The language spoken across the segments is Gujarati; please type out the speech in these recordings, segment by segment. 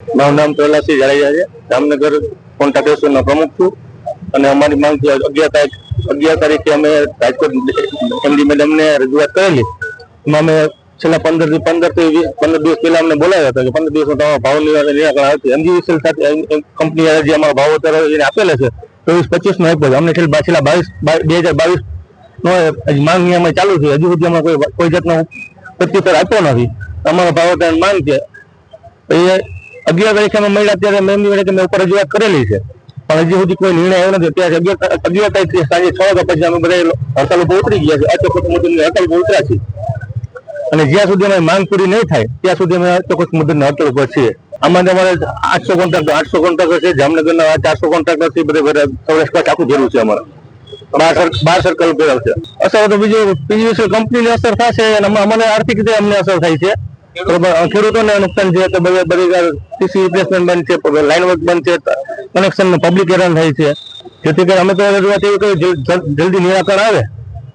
મારું નામ પ્રહલાદસિંહ જાડેજા છે. જામનગર કોન્ટ્રાક્ટ એસોસિએશનનો પ્રમુખ છું અને અમારી માંગ છે 11 તારીખે અમે રાજકોટ એમડી મેડમને રજૂઆત કરેલી. એમાં અમે છેલ્લા 15 દિવસ પહેલા અમને બોલાવ્યા હતા કે 15 દિવસમાં તમારો ભાવ નિરાકરણ આવશે. એમજીવીસીએલ સાથે કંપની જે અમારો ભાવ વધારો એને આપેલા છે 24-25 નો આપ્યો. અમને છેલ્લા 2022 નો માંગ અમે ચાલુ છે. હજુ સુધી અમે કોઈ જાતનો પ્રત્યુત્તર આપ્યો નથી. અમારો ભાવ વધારાની માંગ છે. એ 11 તારીખે અમે મળ્યા ત્યારે મેં ઉપર રજૂઆત કરેલી છે, પણ હજી સુધી કોઈ નિર્ણય આવ્યો નથી. ત્યારે 11 તારીખે સાંજે 6 વાગ્યા પછી અમે બધા હડતાલ ઉપર ઉતરી ગયા છે. અચોક્કસ મુદ્દાની હડતાલ ઉપર ઉતર્યા છીએ અને જ્યાં સુધી અમારી માંગ પૂરી નહીં થાય ત્યાં સુધી અમે અચોક્કસ મુદ્દાની હડતાલ ઉપર છીએ. આમાં અમારે 800 કોન્ટ્રાક્ટર છે. જામનગરના 400 કોન્ટ્રાક્ટર છે. બધા સૌરાષ્ટ્ર આખું ભેરું છે. અમારા 12 સર્કલ ભેરા છે. અસર તો બીજી કંપનીની અસર થશે અને અમને આર્થિક રીતે અમને અસર થાય છે. ખેડૂતોને નુકસાન છે તો બધી સીસી રિપ્લેસમેન્ટ બંધ છે, લાઇન વર્ક બંધ છે, કનેક્શન પબ્લિક હેરાન થાય છે. જેથી કરીને અમે તો રજૂઆત એવી કરી જલ્દી નિરાકરણ આવે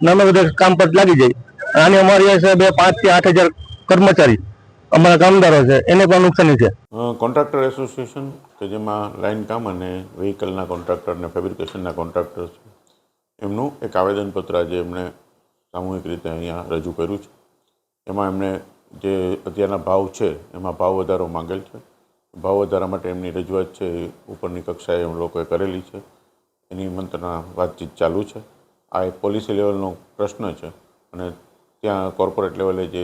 અને અમે બધા કામ પર લાગી જાય. આની અમારી હિસાબે 5 થી 8 હજાર કર્મચારી અમારા કામદારો છે, એને પણ નુકસાની છે. કોન્ટ્રાક્ટર એસોસિએશન કે જેમાં લાઇન કામ અને વ્હીકલના કોન્ટ્રાક્ટર અને ફેબ્રિકેશનના કોન્ટ્રાક્ટર છે, એમનું એક આવેદનપત્ર આજે એમણે સામૂહિક રીતે અહીંયા રજૂ કર્યું છે. એમાં એમણે જે અત્યારના ભાવ છે એમાં ભાવ વધારો માંગેલ છે. ભાવ વધારા માટે એમની રજૂઆત છે એ ઉપરની કક્ષાએ એમ લોકોએ કરેલી છે. એની મંત્રણા વાતચીત ચાલુ છે. આ એક પોલિસી લેવલનો પ્રશ્ન છે અને ત્યાં કોર્પોરેટ લેવલે જે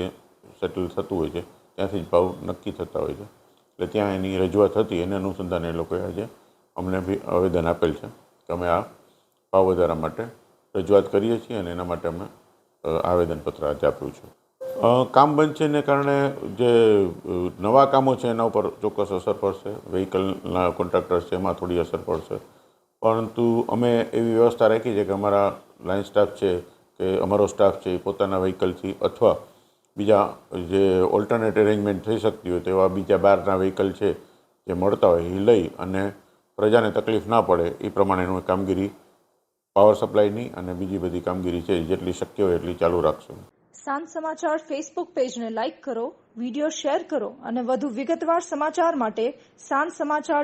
સેટલ થતું હોય છે ત્યાંથી જ ભાવ નક્કી થતા હોય છે. એટલે ત્યાં એની રજૂઆત હતી, એને અનુસંધાને એ લોકોએ આજે અમને બી આવેદન આપેલ છે કે અમે આ ભાવ વધારા માટે રજૂઆત કરીએ છીએ અને એના માટે અમે આવેદનપત્ર આજે આપ્યું છે. કામ બંધ છે એને કારણે જે નવા કામો છે એના ઉપર ચોક્કસ અસર પડશે. વ્હીકલના કોન્ટ્રાક્ટર્સ છે એમાં થોડી અસર પડશે, પરંતુ અમે એવી વ્યવસ્થા રાખી છે કે અમારા લાઇન સ્ટાફ છે કે અમારો સ્ટાફ છે એ પોતાના વ્હીકલથી અથવા બીજા જે ઓલ્ટરનેટ અરેન્જમેન્ટ થઈ શકતી હોય તેવા બીજા બહારના વ્હીકલ છે જે મળતા હોય એ લઈ અને પ્રજાને તકલીફ ના પડે એ પ્રમાણેનું કામગીરી પાવર સપ્લાયની અને બીજી બધી કામગીરી છે જેટલી શક્ય હોય એટલી ચાલુ રાખશું. સાંજ સમાચાર ફેસબુક પેજને લાઇક કરો, વિડીયો શેર કરો અને વધુ વિગતવાર સમાચાર માટે સાંજ સમાચાર